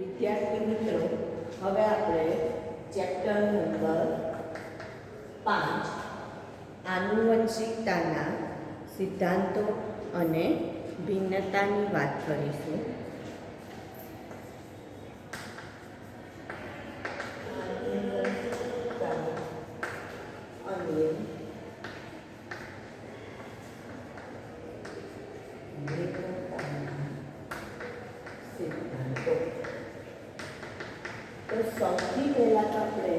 વિદ્યાર્થી મિત્રો, હવે આપણે ચેપ્ટર નંબર 5 આનુવંશિકતાના સિદ્ધાંતો અને ભિન્નતાની વાત કરીશું. તો સૌથી પહેલાં તો આપણે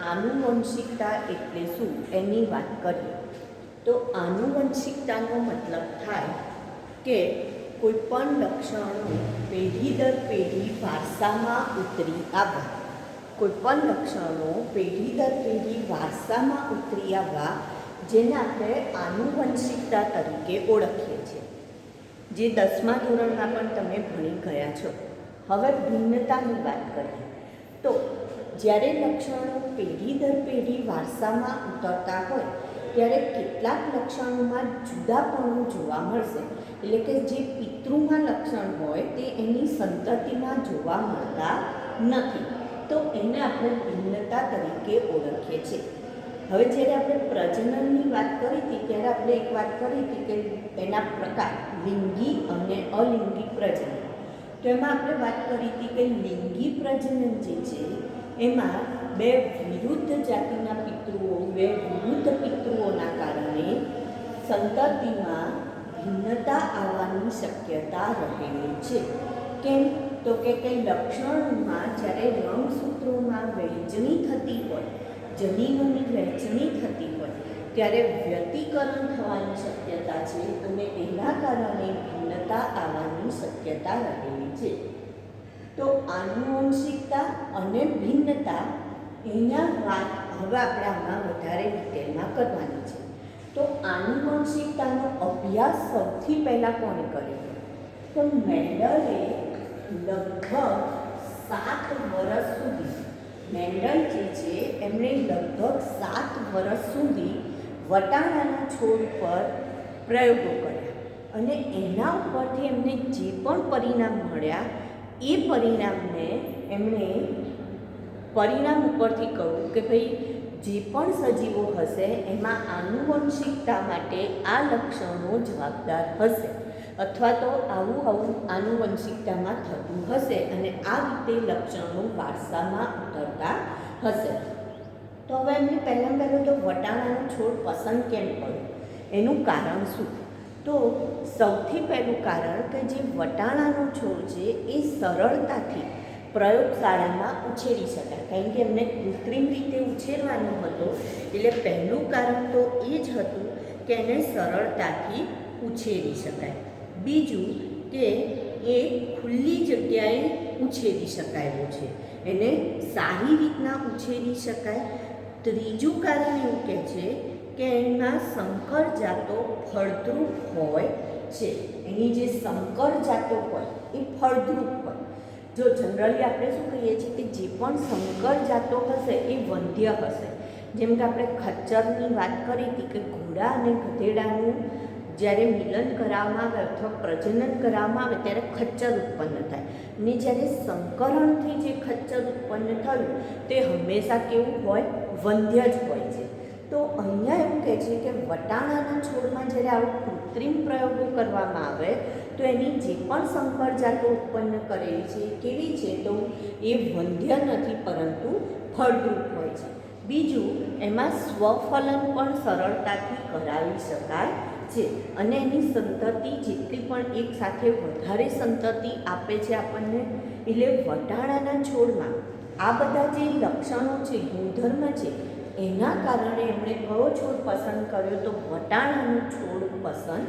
આનુવંશિકતા એટલે શું એની વાત કરીએ. તો આનુવંશિકતાનો મતલબ થાય કે કોઈ પણ લક્ષણો પેઢી દર પેઢી વારસામાં ઉતરી આવવા. કોઈ પણ લક્ષણો પેઢી દર પેઢી વારસામાં ઉતરી આવવા, જેને આપણે આનુવંશિકતા તરીકે ઓળખીએ છીએ, જે 10મા ધોરણમાં પણ તમે ભણી ગયા છો. હવે ભિન્નતાની વાત કરીએ. તો જ્યારે લક્ષણો પેઢી દર પેઢી વારસામાં ઉતરતા હોય ત્યારે કેટલાક લક્ષણોમાં જુદાપણું જોવા મળશે. એટલે કે જે પિતૃમાં લક્ષણ હોય તે એની સંતતિમાં જોવા મળતા નથી. તો એને આપણે ભિન્નતા તરીકે ઓળખીએ છીએ. હવે જ્યારે આપણે પ્રજનનની વાત કરી હતી ત્યારે આપણે એક વાત કરી હતી કે એના પ્રકાર લિંગી અને અલિંગી પ્રજનન. તો એમાં આપણે વાત કરી હતી કે લિંગી પ્રજનન જે છે એમાં બે વિરુદ્ધ જાતિના પિતૃઓ, બે વિરુદ્ધ પિતૃઓના કારણે સંતતિમાં ભિન્નતા આવવાની શક્યતા રહેલી છે. કેમ? તો કે કંઈ લક્ષણોમાં જ્યારે રંગસૂત્રોમાં વહેંચણી થતી હોય, જનીનોની વહેંચણી થતી હોય ત્યારે વ્યતિકરણ થવાની શક્યતા છે અને એના કારણે ભિન્નતા આવવાની શક્યતા રહેલી છે. તો આનુવંશિકતા અને ભિન્નતા એના વાત હવે આપણે આમાં વધારે ડિટેલમાં કરવાની છે. તો આનુવંશિકતાનો અભ્યાસ સૌથી પહેલાં કોણે કર્યો? તો મેન્ડલે લગભગ 7 વર્ષ સુધી, મેન્ડલ જે છે એમણે લગભગ 7 વર્ષ સુધી વટાણાના છોડ પર પ્રયોગો કર્યા અને એના ઉપરથી એમને જે પણ પરિણામ મળ્યા એ પરિણામને એમણે પરિણામ ઉપરથી કહ્યું કે ભાઈ જે પણ સજીવો હશે એમાં આનુવંશિકતા માટે આ લક્ષણો જવાબદાર હશે અથવા તો આવું આનુવંશિકતામાં થતું હશે અને આ રીતે લક્ષણો વારસામાં ઉતરતા હશે. તો હવે એમને પહેલાં તો વટાણાનો છોડ પસંદ કેમ કર્યો? એનું કારણ શું? તો સૌથી પહેલું કારણ કે જે વટાણાનો છોડ છે એ સરળતાથી પ્રયોગશાળામાં ઉછેરી શકાય, કારણ કે એમને કૃત્રિમ રીતે ઉછેરવાનો હતો. એટલે પહેલું કારણ તો એ જ હતું કે એને સરળતાથી ઉછેરી શકાય. બીજું કે એ ખુલ્લી જગ્યાએ ઉછેરી શકાયું છે, એને સારી રીતના ઉછેરી શકાય. ત્રીજું કારણ એવું કહે છે કે એના સંકર જાતો ફળદ્રુપ હોય છે. એની જે સંકર જાતો હોય એ ફળદ્રુપ હોય. જો જનરલી આપણે શું કહીએ છીએ કે જે પણ સંકર જાતો હશે એ વંધ્ય હશે. જેમ કે આપણે ખચ્ચરની વાત કરી હતી કે ઘોડા અને ગધેડાનું જ્યારે મિલન કરાવવામાં આવે અથવા પ્રજનન કરાવવામાં આવે ત્યારે ખચ્ચર ઉત્પન્ન થાય અને જ્યારે સંકરણથી જે ખચ્ચર ઉત્પન્ન થયું તે હંમેશા કેવું હોય? વંધ્ય જ હોય છે. તો અહીંયા એવું કહે છે કે વટાણાના છોડમાં જ્યારે આવું કૃત્રિમ પ્રયોગો કરવામાં આવે તો એની જે પણ સંકર જાતો ઉત્પન્ન કરેલી છે એ કેવી છે? તો એ વંધ્ય નથી પરંતુ ફળદ્રુપ હોય છે. બીજું, એમાં સ્વફલન પણ સરળતાથી કરાવી શકાય છે અને એની સંતતિ જેટલી પણ એક સાથે વધારે સંતતિ આપે છે આપણને. એટલે વટાણાના છોડમાં આ બધા જે લક્ષણો છે, ગુણધર્મ છે, એના કારણે એમણે કયો છોડ પસંદ કર્યો? તો વટાણાનો છોડ પસંદ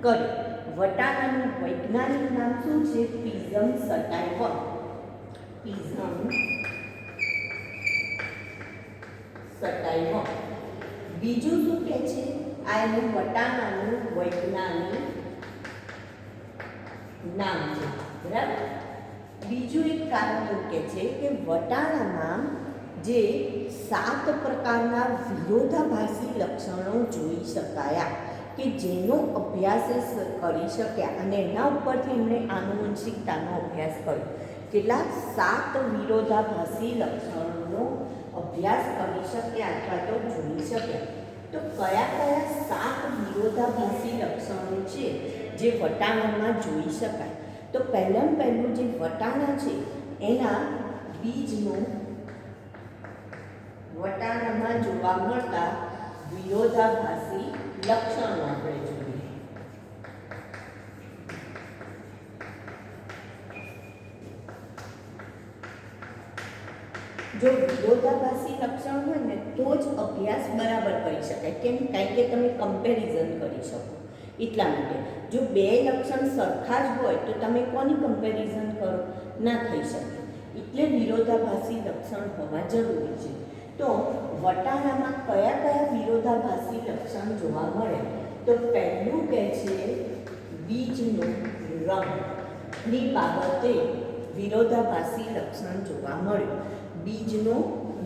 કર્યો. વટાણાનું વૈજ્ઞાનિક નામ શું છે? પિઝમ સટાઇવમ. પિઝમ સટાઇવમ. બીજું શું કહે છે? આ એનું વટાણાનું વૈજ્ઞાનિક નામ છે. બરાબર. બીજું એક કારણ એવું કહે છે કે વટાણામાં જે 7 પ્રકારના વિરોધાભાસી લક્ષણો જોઈ શકાયા કે જેનો અભ્યાસ કરી શક્યા અને એના ઉપરથી એમણે આનુવંશિકતાનો અભ્યાસ કર્યો કેટલાક 7 વિરોધાભાસી લક્ષણોનો અભ્યાસ કરી શક્યા અથવા તો જોઈ શક્યા. તો કયા કયા 7 વિરોધાભાસી લક્ષણો છે જે વટાણામાં જોઈ શકાય? તો પહેલું જે વટાણા છે એના બીજનું વટાણામાં જોવા મળતા વિરોધાભાસી લક્ષણો આપણે જોઈએ. જો વિરોધાભાસી લક્ષણ હોય ને તો જ અભ્યાસ બરાબર કરી શકાય. કેમ? કારણ કે તમે કમ્પેરિઝન કરી શકો એટલા માટે. જો બે લક્ષણ સરખા જ હોય તો તમે કોની કમ્પેરિઝન કરો? ના થઈ શકે. એટલે વિરોધાભાસી લક્ષણ હોવા જરૂરી છે. તો વટાણામાં કયા કયા વિરોધાભાસી લક્ષણ જોવા મળે? તો પહેલું કહે છે બીજનો રંગની બાબતે વિરોધાભાસી લક્ષણ જોવા મળ્યું. બીજનો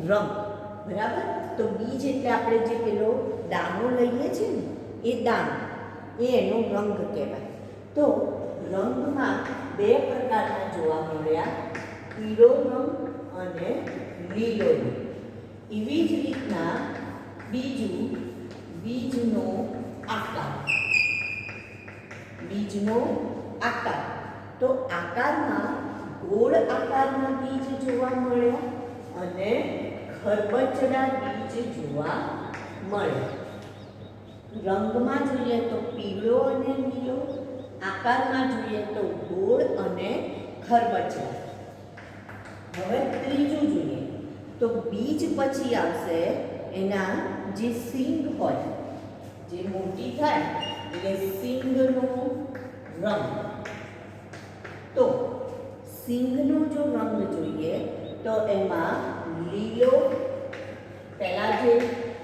રંગ, બરાબર? તો બીજ એટલે આપણે જે પેલો દાણો લઈએ છીએ ને એ દાણો, એનો રંગ કહેવાય. તો રંગમાં બે પ્રકારના જોવા મળ્યા, પીળો રંગ અને લીલો રંગ. એવી જ રીતના બીજું બીજનો આકાર. તો આકારમાં ગોળ આકારના બીજ જોવા મળ્યા અને ખરબચડા બીજ જોવા મળ્યા. રંગમાં જોઈએ તો પીળો અને લીલો, આકારમાં જોઈએ તો ગોળ અને ખરબચડા. હવે ત્રીજું જોઈએ તો બીજ પછી આવશે એના જે સિંગ હોય, જે મોટી થાય એટલે સિંગનો રંગ. તો સિંગનો જો રંગ જોઈએ તો એમાં લીલો, પહેલાં જે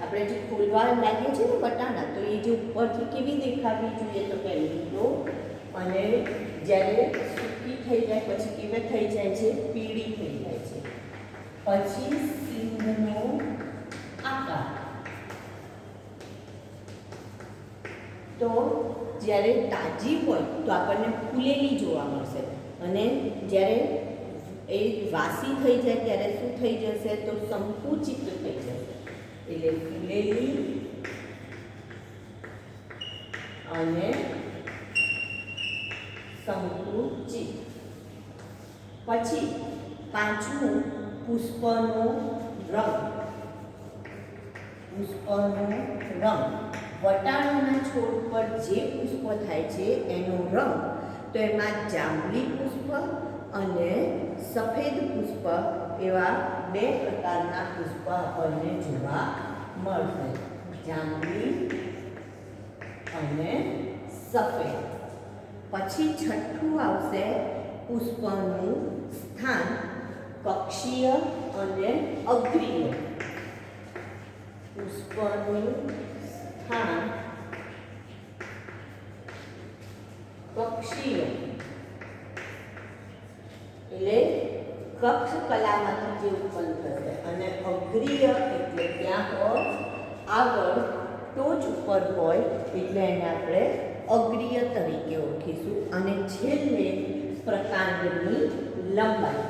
આપણે જે ફૂલવા લાગીએ છીએ ને વટાણા, તો એ જે ઉપરથી કેવી દેખાવી જોઈએ તો કે લીલો, અને જ્યારે સૂકી થઈ જાય પછી કેવી થઈ જાય છે? પીળી થઈ જાય છે. પછી સિંગનો આકાર. તો જ્યારે તાજી હોય તો આપણને ફૂલેલી જોવા મળશે, અને જ્યારે એ વાસી થઈ જાય ત્યારે શું થઈ જશે? તો સંકુચિત થઈ જશે. એટલે ફૂલેલી અને સંકુચિત. પછી પાંચમું પુષ્પનો રંગ. વટાણાના છોડ પર જે પુષ્પ થાય છે એનો રંગ, તો એમાં જાંબલી પુષ્પ અને સફેદ પુષ્પ એવા બે પ્રકારના પુષ્પ આપણને જોવા મળશે. જાંબલી અને સફેદ. પછી છઠ્ઠું આવશે પુષ્પનું સ્થાન, કક્ષીય અને અગ્રીય. પુષ્પનું સ્થાન કક્ષીય એટલે કક્ષ કલામાંથી જે ઉત્પન્ન થશે, અને અગ્રીય એટલે ત્યાં આગળ ટોચ ઉપર હોય એટલે એને આપણે અગ્રીય તરીકે ઓળખીશું. અને છેલ્લે પ્રકાંડની લંબાઈ.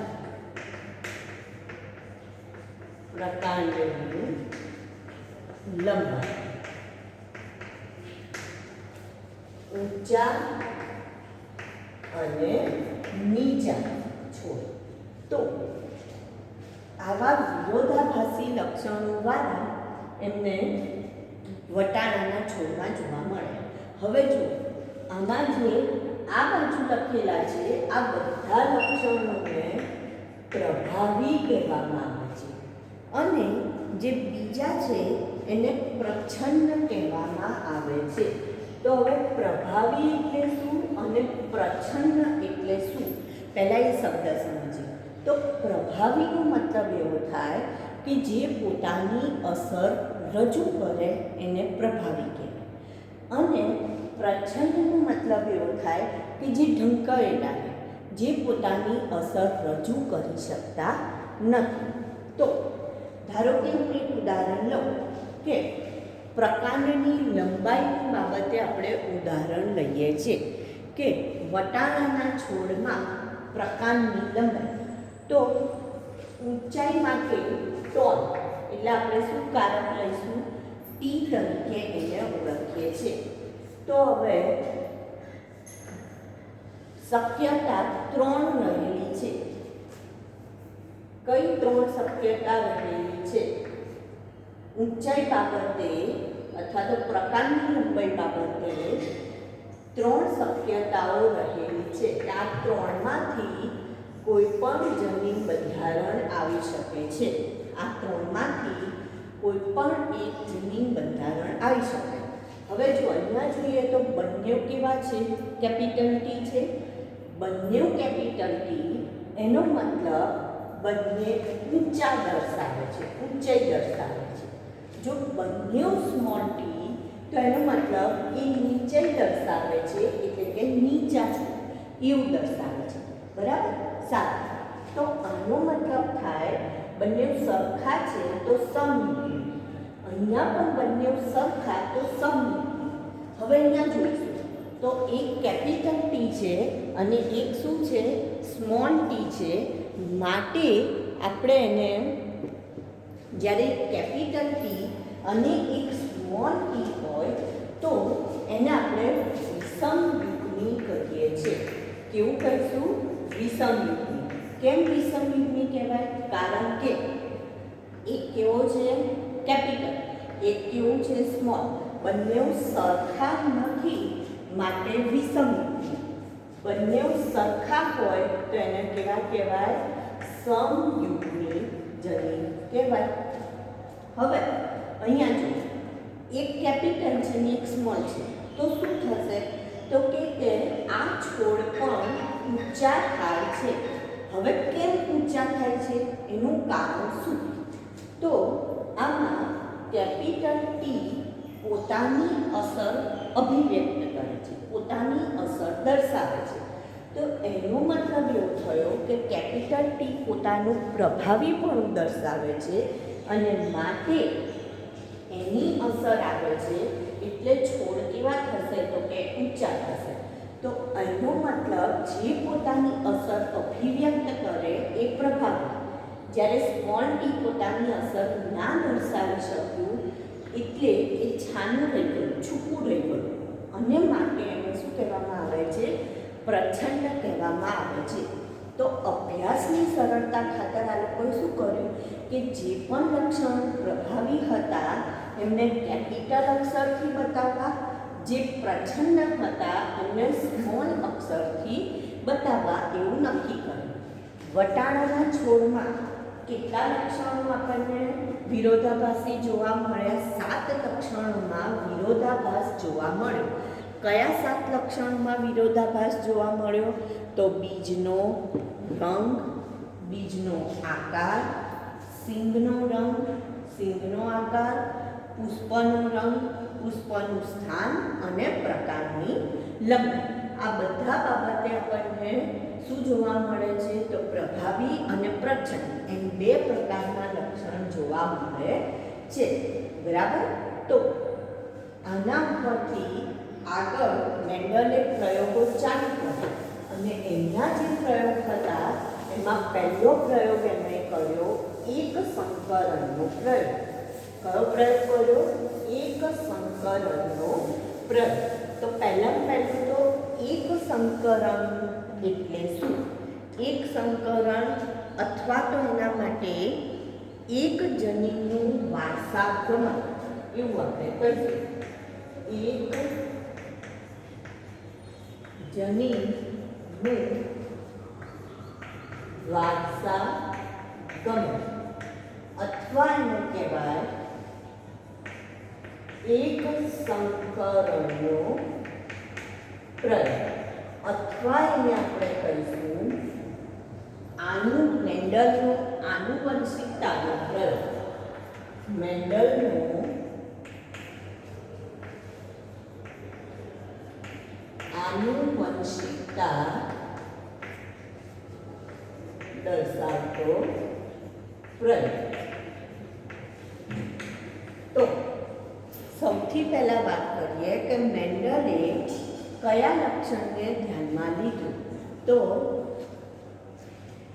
ઊંચા અને નીચા છોડ. તો આવા વિરોધાભાસી લક્ષણોવાળા એમને વટાણાના છોડમાં જોવા મળે. હવે જો આમાં જે આ બાજુ લખેલા છે આ બધા લક્ષણોને પ્રભાવી કહેવામાં આવે છે, અને જે બીજા છે એને પ્રચ્છન્ન કહેવામાં આવે છે. તો હવે પ્રભાવી એટલે શું અને પ્રચ્છન્ન એટલે શું? પહેલાં એ શબ્દ સમજીએ. તો પ્રભાવીનો મતલબ એવો થાય કે જે પોતાની અસર રજૂ કરે એને પ્રભાવી કહેવાય, અને પ્રચ્છન્નનો મતલબ એવો થાય કે જે ઢંકાયેલા છે, જે પોતાની અસર રજૂ કરી શકતા નથી. તો ધારો કે હું એક ઉદાહરણ લઉં કે પ્રકાંડની લંબાઈની બાબતે આપણે ઉદાહરણ લઈએ છીએ કે વટાણાના છોડમાં પ્રકાંડની લંબાઈ તો ઊંચાઈ માટે ટોલ એટલે આપણે શું કારક લઈશું? ટી તરીકે એને ઓળખીએ છીએ. તો હવે શક્યતા 3 રહેલી છે. કઈ 3 શક્યતા રહેલી છે? ઊંચાઈ બાબતે અથવા તો પ્રકારની લંબાઈ બાબતે 3 શક્યતાઓ રહેલી છે. આ 3માંથી કોઈ પણ જનીન બંધારણ આવી શકે છે. આ 3માંથી કોઈ પણ એક જનીન બંધારણ આવી શકે. હવે જો અહીંયા જોઈએ તો બંને કેવા છે? કેપિટલ ટી છે. બંને કેપિટલ ટી એનો મતલબ બંને ઊંચા દર્શાવે છે, ઊંચાઈ દર્શાવે છે. જો બંને સ્મોલ ટી તો એનો મતલબ એ નીચાઈ દર્શાવે છે, એટલે કે નીચા છે એવું દર્શાવે છે. બરાબર? સારું. તો આનો મતલબ થાય બંને સરખા છે તો સમમિતિ. અહીંયા પણ બંને સરખા તો સમમિતિ. હવે અહીંયા જોઈશું તો એક કેપિટલ ટી છે અને એક શું છે? સ્મોલ ટી છે. માટે આપણે એને જ્યારે કેપિટલ ટી અને એક સ્મોલ ટી હોય તો એને આપણે વિષમ યુગ્મી કહીએ છીએ. કેવું કહીશું? વિષમ યુગ્મી. કેમ વિષમ યુગ્મી કહેવાય? કારણ કે એક કેવો છે? કેપિટલ, એક કેવું છે? સ્મોલ. બંને સરખા નથી માટે વિષમ યુગ્મી. બંને સરખા હોય તો એને કેવા કહેવાય? સમયુગ્મી જનીન કહેવાય. હવે અહીંયા જો એક કેપિટલ છે ને એક સ્મોલ છે તો શું થશે? તો કે આ છોડ પણ ઊંચા થાય છે. હવે કેમ ઊંચા થાય છે? એનું કારણ શું? તો આમાં કેપિટલ ટી પોતાની અસર અભિવ્યક્ત કરે છે, પોતાની અસર દર્શાવે છે. તો એનો મતલબ એવો થયો કે કેપિટલ ટી પોતાનું પ્રભાવીપણું દર્શાવે છે અને માટે એની અસર આવે છે એટલે છોડ કેવા થશે? તો કે ઊંચા થશે. તો એનો મતલબ જે પોતાની અસર અભિવ્યક્ત કરે એ પ્રભાવી. જ્યારે સ્મોલ ટી પોતાની અસર ના દર્શાવી શક્યું એટલે એ છાનું રહી ગયું, છૂપું રહી ગયું અને માટે એને શું કહેવામાં આવે છે? પ્રચંડ કહેવામાં આવે છે. તો અભ્યાસની સરળતા ખાતર આ લોકોએ શું કર્યું કે જે પણ લક્ષણો પ્રભાવી હતા એમને કેપિટલ અક્ષરથી બતાવવા, જે પ્રચંડ હતા એમને સ્મોલ અક્ષરથી બતાવવા એવું નક્કી કર્યું. વટાણાના છોડમાં કેટલા લક્ષણો આપણને વિરોધાભાસી જોવા મળ્યા? 7 લક્ષણોમાં વિરોધાભાસ જોવા મળ્યો. કયા 7 લક્ષણોમાં વિરોધાભાસ જોવા મળ્યો? તો બીજનો રંગ, બીજનો આકાર, સિંગનો રંગ, સિંગનો આકાર, પુષ્પનો રંગ, પુષ્પનું સ્થાન અને પ્રકારની લંબાઈ. આ બધા બાબતે આપણને શું જોવા મળે છે? તો પ્રભાવી અને પ્રચંડ એમ 2 પ્રકારના લક્ષણ જોવા મળે છે. બરાબર? તો આના ઉપરથી આગળ મેન્ડલે પ્રયોગો ચાલુ કર્યા અને એમના જે પ્રયોગ હતા એમાં પહેલો પ્રયોગ એમણે કર્યો એક સંકરણનો પ્રયોગ. કયો પ્રયોગ કર્યો? એક સંકરણનો પ્રયોગ. તો પહેલું તો એક સંકરણ એટલે શું? એક સંકરણ અથવા તો એના માટે એક જનીનનું વારસાગમન એવું આપણે કહીશું. એક જનીનનું વારસાગમન અથવા એને કહેવાય એક સંકરણનો પ્રયોગ અથવા એને આપણે કહીશું મેન્ડલનો આનુવંશિકતાનો પ્રયોગ. મેન્ડલનો આનુવંશિકતા દર્શાવતો પ્રયોગ. તો સૌથી પહેલા વાત કરીએ કે મેન્ડલે કયા લક્ષણને ધ્યાનમાં લીધું? તો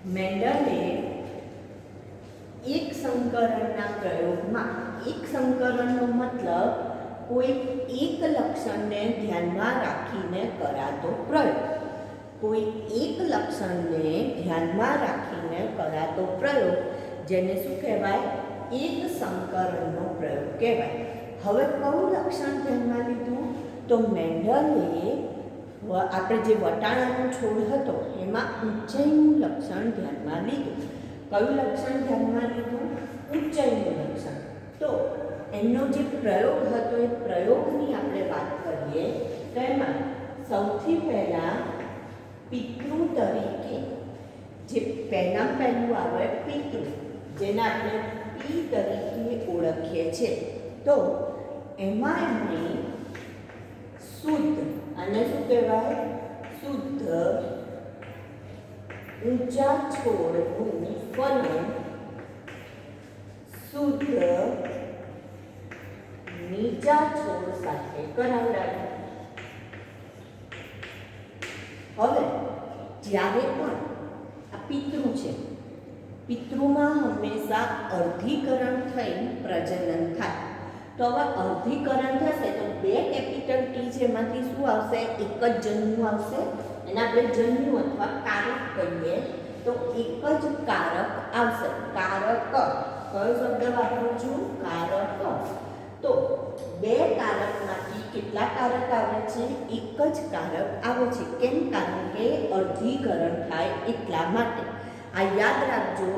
મેન્ડલે એક સંકરણના પ્રયોગમાં, એક સંકરણનો મતલબ કોઈ એક લક્ષણને ધ્યાનમાં રાખીને કરાતો પ્રયોગ, કોઈ એક લક્ષણને ધ્યાનમાં રાખીને કરાતો પ્રયોગ જેને શું કહેવાય? એક સંકરણનો પ્રયોગ કહેવાય. હવે કયું લક્ષણ ધ્યાનમાં લીધું? તો મેન્ડલે આપણે જે વટાણાનો છોડ હતો એમાં ઊંચાઈનું લક્ષણ ધ્યાનમાં લીધું. કયું લક્ષણ ધ્યાનમાં લીધું? ઊંચાઈનું લક્ષણ. તો એમનો જે પ્રયોગ હતો એ પ્રયોગની આપણે વાત કરીએ તો એમાં સૌથી પહેલાં પિતૃ તરીકે જે પહેલું આવે પિતૃ, જેને આપણે પી તરીકે ઓળખીએ છીએ. તો એમાં એમણે શુદ્ધ, અને શું કહેવાય? શુદ્ધ ઊંચા છોડનું ફલન શુદ્ધ નીચા છોડ સાથે કરાવડાવ્યું. હવે જ્યારે પણ આ પિતૃ છે, પિતૃમાં હંમેશા અર્ધીકરણ થઈ પ્રજનન થાય. તો હવે અર્ધીકરણ થશે તો બે કેપિટલ ટી છે એમાંથી શું આવશે? એક જ જન્યુ આવશે. એને આપણે જન્યુ અથવા કારક કહીએ. તો એક જ કારક આવશે. કારક, કયો શબ્દ વાપરું છું? કારક. તો બે કારકમાંથી કેટલા કારક આવે છે? એક જ કારક આવે છે. કેમ? કારણ કે અર્ધીકરણ થાય એટલા માટે. આ યાદ રાખજો,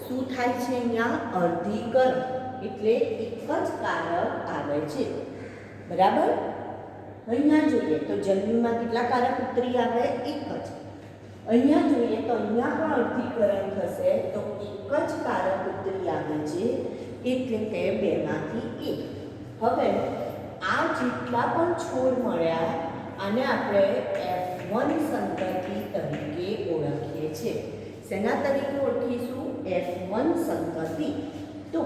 શું થાય છે અહીંયા? અર્ધીકરણ, એટલે એક જ કારક આવે છે. બરાબર? અહીંયા જોઈએ તો જન્યુમાં કેટલા કારક ઉતરી આવે? એક જ. અહીંયા જોઈએ તો અહીંયા પણ અર્ધીકરણ થશે તો એક જ કારક ઉતરી આવે છે, એટલે કે બેમાંથી એક. હવે આ જેટલા પણ છોડ મળ્યા આને આપણે F1 સંતતિ તરીકે ઓળખીએ છીએ. શેના તરીકે ઓળખીશું? F1 સંતતિ. તો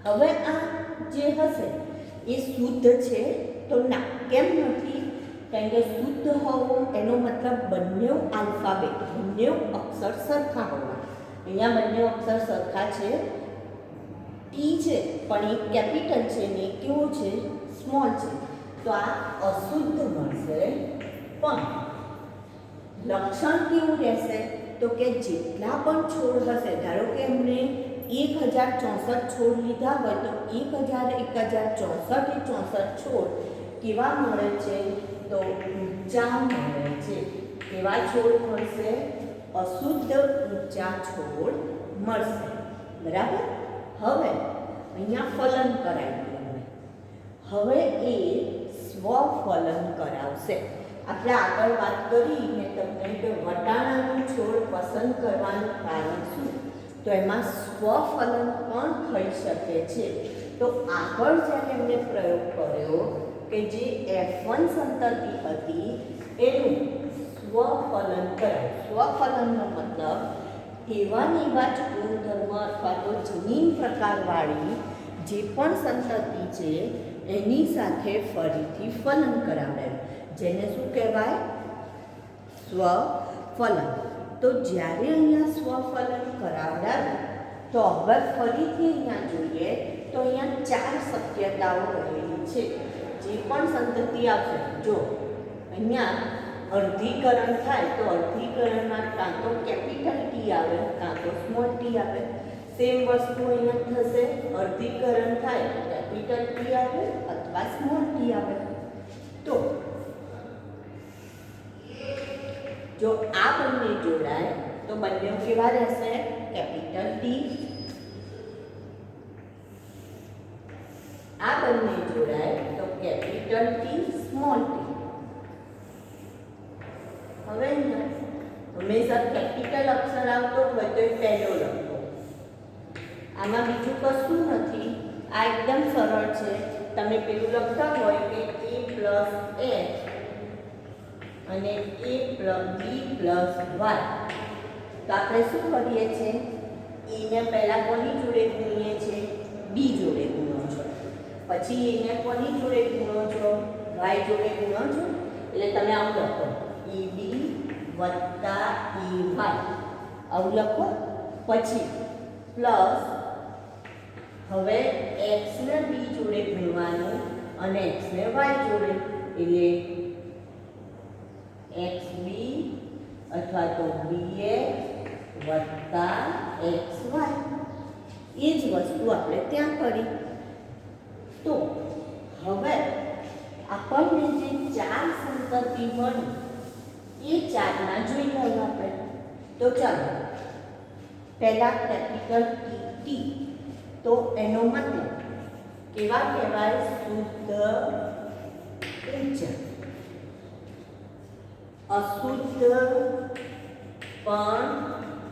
હવે આ જે હશે એ શુદ્ધ છે? તો ના. કેમ નથી? કારણ કે શુદ્ધ હોવું એનો મતલબ બંને આલ્ફાબેટ, બંને અક્ષર સરખા હોવા. અહીંયા બંને અક્ષર સરખા છે. ટી છે પણ એક કેપિટલ છે ને કેવો છે? સ્મોલ છે. તો આ અશુદ્ધ મળશે. પણ લક્ષણ કેવું રહેશે? તો કે જેટલા પણ છોડ હશે, ધારો કે એમણે 1064 છોડ લીધા હોય તો 1064 છોડ કેવા મળે છે? તો ઊંચા મળે છે. કેવા છોડ મળશે? અશુદ્ધ ઊંચા છોડ મળશે. બરાબર? હવે અહીંયા ફલન કરાવ્યું. હવે એ સ્વફલન કરાવશે. આપણે આગળ વાત કરી ને તમને કે વટાણાનું છોડ પસંદ કરવાનું કારણ શું? તો એમાં સ્વફલન પણ થઈ શકે છે. તો આગળ જ્યારે એમણે પ્રયોગ કર્યો કે જે F1 સંતતિ હતી એનું સ્વફલન કરાય. સ્વફલનનો મતલબ એવા જ ગુણધર્મ અથવા તો જનીન પ્રકારવાળી જે પણ સંતતિ છે એની સાથે ફરીથી ફલન કરાવડાય, જેને શું કહેવાય? સ્વફલન. તો જ્યારે અહીંયા સ્વફલન કરાવડાવ્યું તો હવે ફરીથી અહીંયા જોઈએ તો અહીંયા 4 શક્યતાઓ રહેલી છે. જે પણ સંતતિ આવશે, જો અહીંયા અર્ધીકરણ થાય તો અર્ધીકરણમાં કાં તો કેપિટલ ટી આવે કાં તો સ્મોલ ટી આવે. સેમ વસ્તુ અહીંયા થશે, અર્ધીકરણ થાય તો કેપિટલ ટી આવે અથવા સ્મોલ ટી આવે. તો જો આ બંને જોડાય તો બંને કેવા રહેશે? Capital T. આ બંને જોડાય તો કેપિટલ ટી, સ્મોલ ટી. હવે હંમેશા કેપિટલ અક્ષર આવતો હોય તો એ પહેલો લખો. આમાં બીજું કશું નથી. આ એકદમ સરળ છે. તમે પેલું લખતા હોય કે A પ્લસ H અને B પ્લસ Y. તો આપણે શું કરીએ છીએ? એને પહેલાં કોની જોડે ગુણીએ છીએ? B જોડે ગુણો છો. પછી એને કોની જોડે ગુણો છો? Y જોડે ગુણો છો. એટલે તમે આવું લખો EB વત્તા EY. આવું લખો. પછી પ્લસ હવે x ને b જોડે ગુણવાનું અને x ને y જોડે, એટલે xb અથવા તો bx વત્તા xy. એ જ વસ્તુ આપણે ત્યાં કરી. તો હવે આપણને જે ચાર સંતતિ મળી એ ચારના જોઈ લઈએ આપણે. તો ચાલો પહેલા કેપિટલ ટી, તો એનો મતલબ કેવા કહેવાય? શુદ્ધ ઊંચા. અશુદ્ધ પણ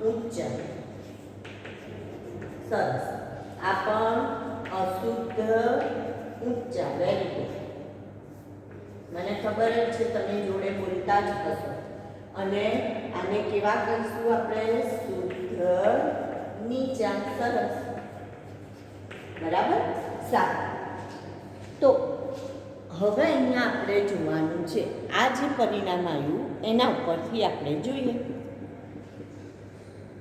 ઊંચા. સરસ. આ પણ અશુદ્ધ ઊંચા. Very good. મને ખબર જ છે તમે જોડે બોલતા જ હશો. અને આને કેવા કહીશું આપણે? શુદ્ધ નીચા. સરસ. બરાબર. સારું. તો હવે અહીંયા આપણે જોવાનું છે આ જે પરિણામ આવ્યું એના ઉપરથી આપણે જોઈએ.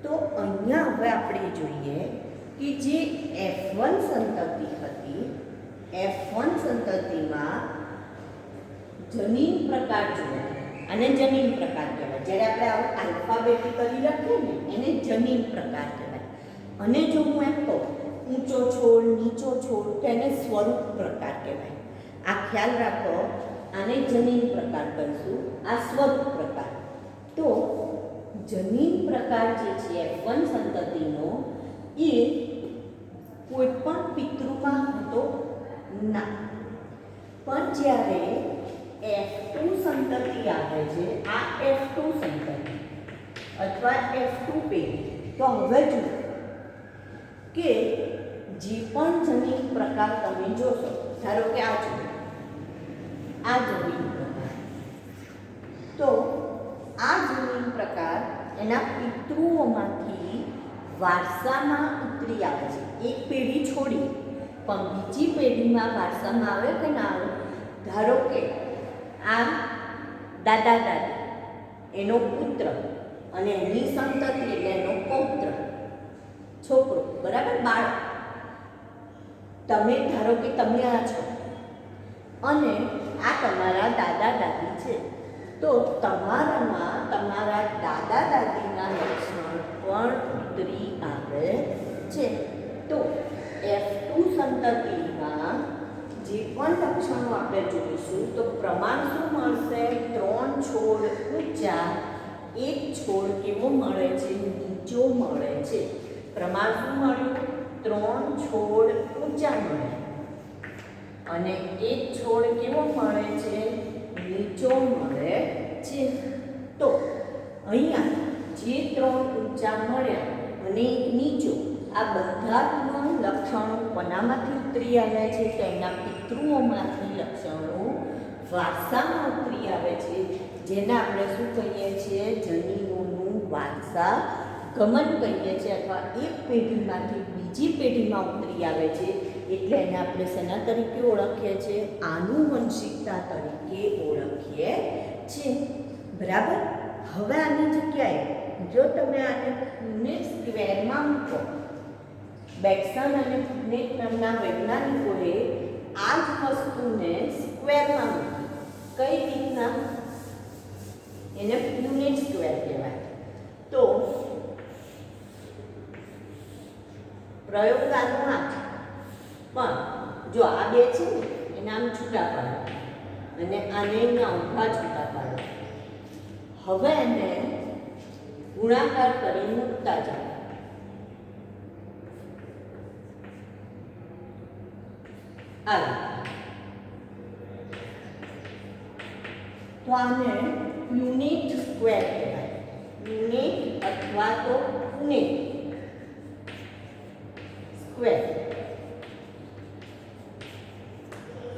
તો અહીંયા હવે આપણે જોઈએ કે જે F1 સંતતિ હતી, F1 સંતતિમાં જનીન પ્રકાર જોઈએ. અને જનીન પ્રકાર કહેવાય. જ્યારે આપણે આવું આલ્ફાબેટિકલી લખીએ ને એને જનીન પ્રકાર કહેવાય. અને જો હું એમ કહું ઊંચો છોડ, નીચો છોડ, તો એને સ્વરૂપ પ્રકાર કહેવાય. આ ખ્યાલ રાખો. આને જનીન પ્રકાર કહીશું, આ સ્વરૂપ પ્રકાર. તો જનીન પ્રકાર જે છે F1 સંતતિનો એ કોઈ પણ પિતૃમાં હતો ના. પણ જ્યારે F2 સંતતિ આવે છે, આ F2 સંતતિ અથવા F2 પેઢી, તો હવે જુઓ કે જે પણ જનીન પ્રકાર તમે જોશો, ધારો કે આ જુઓ, આ જનીન પ્રકાર, તો આ જનીન પ્રકાર એના પિતૃઓમાંથી વારસામાં ઉતરી આવે છે. એક પેઢી છોડી પણ બીજી પેઢીમાં વારસામાં આવે કે ના આવે? ધારો કે આ દાદા દાદી, એનો પુત્ર અને એની સંતતિ એટલે એનો પૌત્ર, છોકરો, બરાબર, બાળક. તમે ધારો કે તમે આ છો અને આ તમારા દાદા દાદી છે, તો તમારામાં તમારા દાદા દાદીના લક્ષણ પણ ઉતરી આવે છે. તો F2 સંતતિમાં જે પણ લક્ષણો આપણે જોઈશું તો પ્રમાણ શું મળશે? 3 છોડ ઊંચા, 1 છોડ કેવો મળે છે? નીચો મળે છે. પ્રમાણ શું મળ્યું? 3 છોડ ઊંચા મળે અને 1 છોડ કેવો મળે છે? નીચો મળે છે. તો અહીંયા જે 3 ઊંચા મળ્યા અને 1 નીચો, આ બધાના લક્ષણો કોનામાંથી ઉતરી આવ્યા છે? તો એના પિતૃઓમાંથી લક્ષણો વારસામાં ઉતરી આવે છે, જેને આપણે શું કહીએ છીએ? જનીનોનું વારસા ગમન કહીએ છીએ, અથવા એક પેઢીમાંથી બીજી પેઢીમાં ઉતરી આવે છે. એટલે એને આપણે શેના તરીકે ઓળખીએ છીએ? આનુવંશિકતા તરીકે ઓળખીએ છીએ. બરાબર. હવે આની જગ્યાએ જો તમે આને પુનેટ સ્ક્વેરમાં મૂકો, બેક્સન અને પુનેટ નામના વૈજ્ઞાનિકોએ આ જ વસ્તુને સ્ક્વેરમાં મૂકી. કઈ રીતના? એને પુનેટ સ્ક્વેર કહેવાય. તો પ્રયોગ આનો આ છે, પણ જો આ બે છે ને એને આમ છૂટા પાડો અને આને અહીંયા ઊભા છૂટા પાડો. હવે એને ગુણાકાર કરી મૂકતા જાઓ. તો આને યુનિટ સ્ક્વેર કહેવાય. યુનિટ અથવા તો પુનેટ સ્ક્વેર.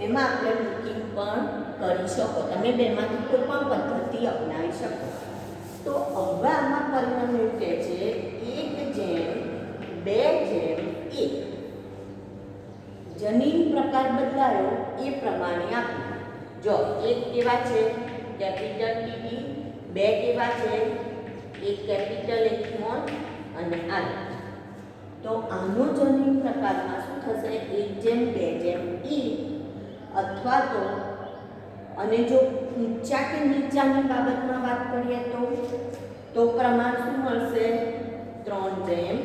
એમાં આપણે મૂકિંગ પણ કરી શકો. તમે બેમાંથી કોઈ પણ પદ્ધતિ અપનાવી શકો. તો હવે આમાં પરિણામ એવું કહે છે 1:2:1. જનીન પ્રકાર બદલાયો એ પ્રમાણે આપ્યું. જો 1 કેવા છે? Capital T. 2 કેવા છે? એક કેપિટલ એક સ્મોલ અને આ તો આનો જનીન પ્રકારમાં શું થશે 1:2 અથવા અને જો ઊંચા કે નીચાની બાબતમાં વાત કરીએ તો પ્રમાણ શું મળશે 3:1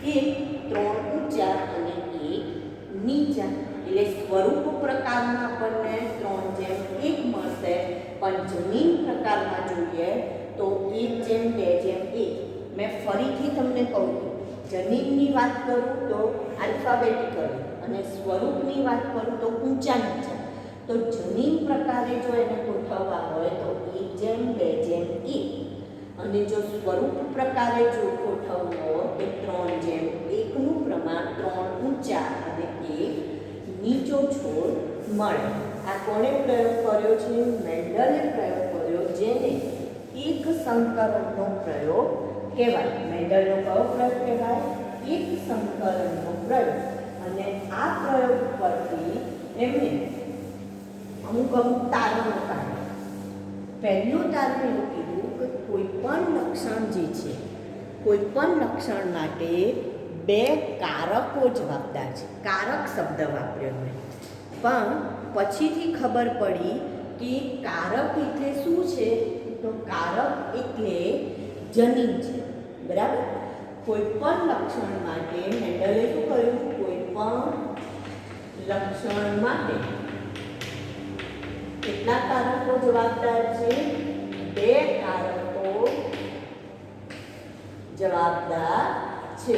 3 ઊંચા અને 1 નીચા એટલે સ્વરૂપ પ્રકારમાં આપણને 3:1 મળશે પણ જનીન પ્રકારમાં જોઈએ તો 1:2:1 મેં ફરીથી તમને કહું જનીનની વાત કરું તો આલ્ફાબેટિકલી અને સ્વરૂપની વાત કરું તો ઊંચા નીચા તો જનીન પ્રકારે જો એને ગોઠવવા હોય તો 1:2:1 અને જો સ્વરૂપ પ્રકારે જો ગોઠવવું હોય તો 3:1નું પ્રમાણ 3 ઊંચા અને 1 નીચો છોડ મળે. આ કોણે પ્રયોગ કર્યો છે? મેન્ડલે પ્રયોગ કર્યો, જેને એક સંકરણનો પ્રયોગ કહેવાય. મેન્ડલનો કયો પ્રયોગ કહેવાય? એક સંકરણનો પ્રયોગ. અને આ પ્રયોગ પરથી એમણે અમુક તારણો કાઢ્યા. પહેલું તારણ એવું કીધું કે કોઈ પણ લક્ષણ જે છે કોઈ પણ લક્ષણ માટે બે કારકો જવાબદાર છે. કારક શબ્દ વાપર્યો મેં, પણ પછીથી ખબર પડી કે કારક એટલે શું છે? તો કારક એટલે જનીન છે. બરાબર? કોઈ પણ લક્ષણ માટે મેન્ડલે શું કર્યું? કોઈ પણ લક્ષણ માટે કેટલા કારકો જવાબદાર છે? બે કારકો જવાબદાર છે.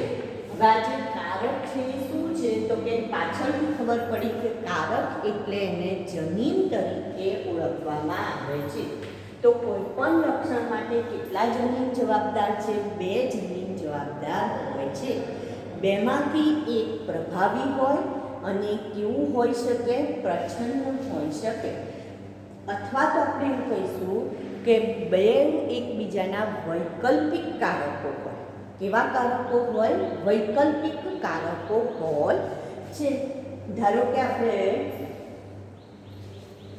હવે આ જે કારક છે એ શું છે? તો કે પાછળથી ખબર પડી કે કારક એટલે એને જનીન તરીકે ઓળખવામાં આવે છે. તો કોઈ પણ લક્ષણ માટે કેટલા જનીન જવાબદાર છે? બે જનીન જવાબદાર હોય છે. બેમાંથી એક પ્રભાવી હોય અને કેવું હોઈ શકે? પ્રચ્છન્ન હોઈ શકે. અથવા તો આપણે એમ કહીશું કે બે એકબીજાના વૈકલ્પિક કારકો હોય. કેવા કારકો હોય? વૈકલ્પિક કારકો હોય છે. ધારો કે આપણે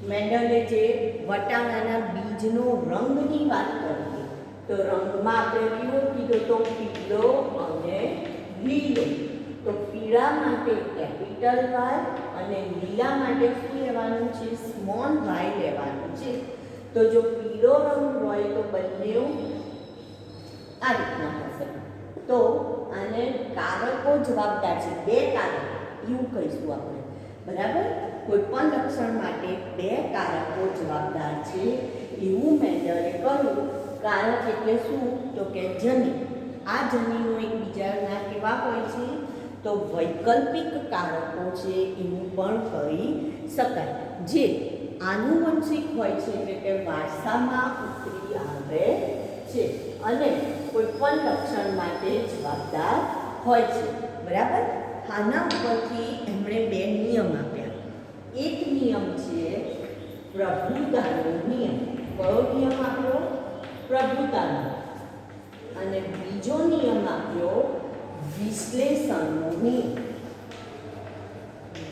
મેન્ડલે જે વટાણાના બીજનો રંગની વાત કરી તો રંગમાં આપણે કેવો કીધો તો પીળો અને લીલો. તો પીળા માટે કેપિટલ વાય અને લીલા માટે શું લેવાનું છે? સ્મોલ વાય લેવાનું છે. તો જો પીળો રંગ હોય તો બંને આ રીતના હશે. તો આને કારકો જવાબદાર છે. બે કારકો એવું કહીશું આપણે. બરાબર? કોઈ પણ લક્ષણ માટે બે કારકો જવાબદાર છે એવું મેન્ડલે કહ્યું. કારક એટલે શું? તો કે જનીન. આ જનીનો એકબીજાના કેવા હોય છે? તો વૈકલ્પિક કારકો છે એવું પણ કહી શકાય. જે આનુવંશિક હોય છે એટલે કે વારસામાં ઉતરી આવે છે અને કોઈ પણ લક્ષણ માટે જવાબદાર હોય છે. બરાબર? આના ઉપરથી એમણે બે નિયમ આપ્યા. એક નિયમ છે પ્રભુતાનો નિયમ. કયો નિયમ આપ્યો? પ્રભુતાનો. અને બીજો નિયમ આપ્યો વિશ્લેષણનો નિયમ.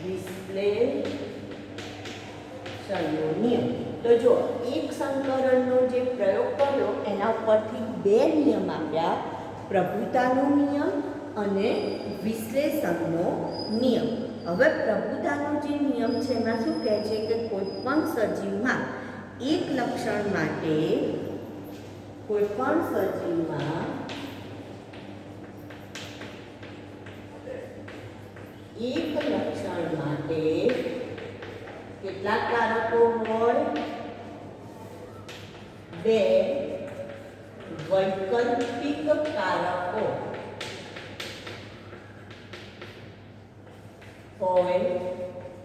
વિશ્લેષણનો નિયમ. તો જો એક સંકરણનો જે પ્રયોગ કર્યો એના ઉપરથી બે નિયમ આપ્યા. પ્રભુતાનો નિયમ અને વિશ્લેષણનો નિયમ. હવે પ્રભુતાનો જે નિયમ છે એમાં શું કહે છે કે કોઈ પણ સજીવમાં એક લક્ષણ માટે કોઈ પણ સજીવમાં એક લક્ષણ માટે કેટલા કારકો હોય? બે વૈકલ્પિક કારકો હોય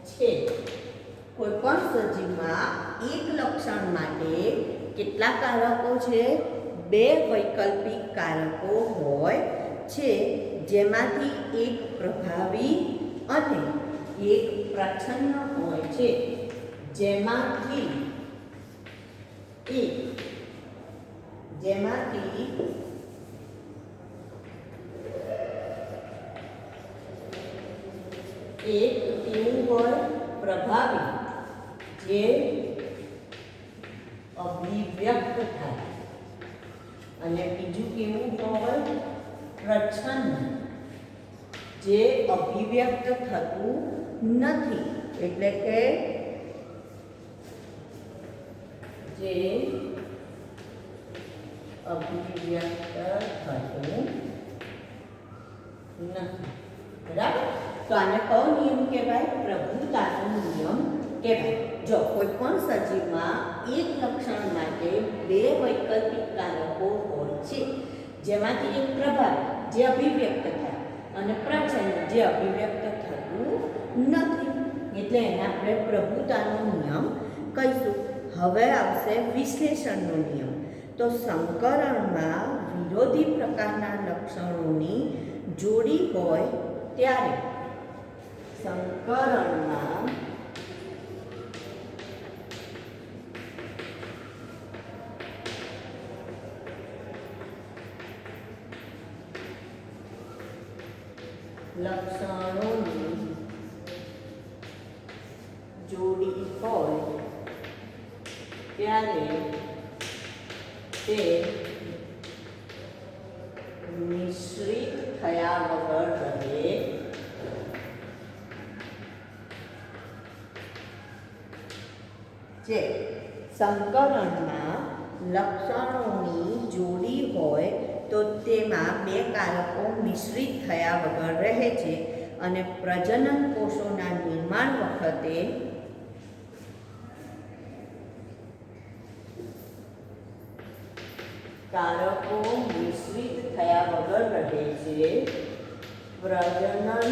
છે. કોઈ પણ સજીવમાં એક લક્ષણ માટે કેટલા કારકો છે? બે વૈકલ્પિક કારકો હોય છે, જેમાંથી એક પ્રભાવી અને એક પ્રચ્છન્ન હોય છે. જેમાંથી એક એવું હોય પ્રભાવી જે અભિવ્યક્ત થાય અને બીજું કેવું હોય? પ્રચ્છન્ન, જે અભિવ્યક્ત થતું નથી, એટલે કે જે અભિવ્યક્ત થતું નથી. બરાબર? તો આને કયો નિયમ કહેવાય? પ્રભુતાનો નિયમ કહેવાય. જો કોઈ પણ સજીવમાં એક લક્ષણ માટે બે વૈકલ્પિક કારકો હોય છે, જેમાંથી એક પ્રભાવી જે અભિવ્યક્ત થાય અને પ્રચ્છન્ન જે અભિવ્યક્ત થતું નથી, એટલે એને આપણે પ્રભુતાનો નિયમ કહીશું. હવે આવશે વિશ્લેષણનો નિયમ. તો સંકરણમાં વિરોધી પ્રકારના લક્ષણોની જોડી હોય ત્યારે સંકરણમાં લક્ષણોની જોડી હોય ત્યારે તે મિશ્રિત થયા વગર રહે છે. સંકરણમાં લક્ષણોની જોડી હોય તો તેમાં બે કારકો મિશ્રિત થયા વગર રહે છે અને પ્રજનન કોષોના નિર્માણ વખતે કારકો મિશ્રિત થયા વગર રહે છે. પ્રજનન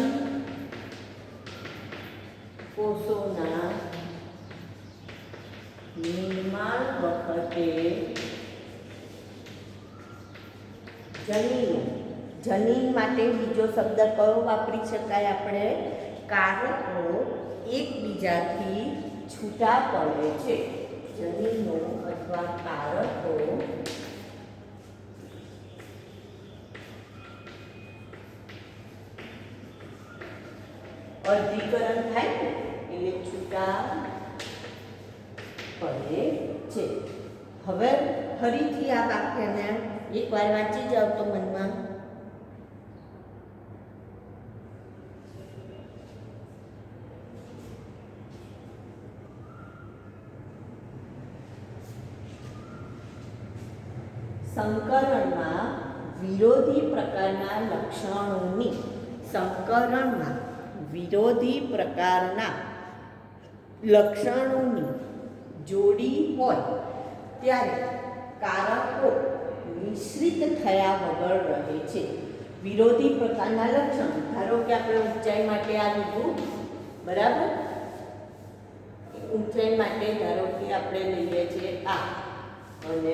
કોષોના નિર્માણ વખતે જનીન માટે બીજો શબ્દ કયો વાપરી શકાય? આપણે કારકો એકબીજાથી છૂટા પડે છે. જનીનો અથવા કારકો અર્ધીકરણ થાય ને એટલે છૂટા પડે છે. હવે ફરીથી આ વાક્યને એકવાર વાંચી જાવ તો મનમાં. સંકરણમાં વિરોધી પ્રકારના લક્ષણોની સંકરણમાં વિરોધી પ્રકારના લક્ષણોની જોડી હોય ત્યારે કારકો મિશ્રિત થયા વગર રહે છે. વિરોધી પ્રકારના લક્ષણ, ધારો કે આપણે ઊંચાઈ માટે આ લીધું, બરાબર? ઊંચાઈ માટે ધારો કે આપણે લઈએ છીએ આ, અને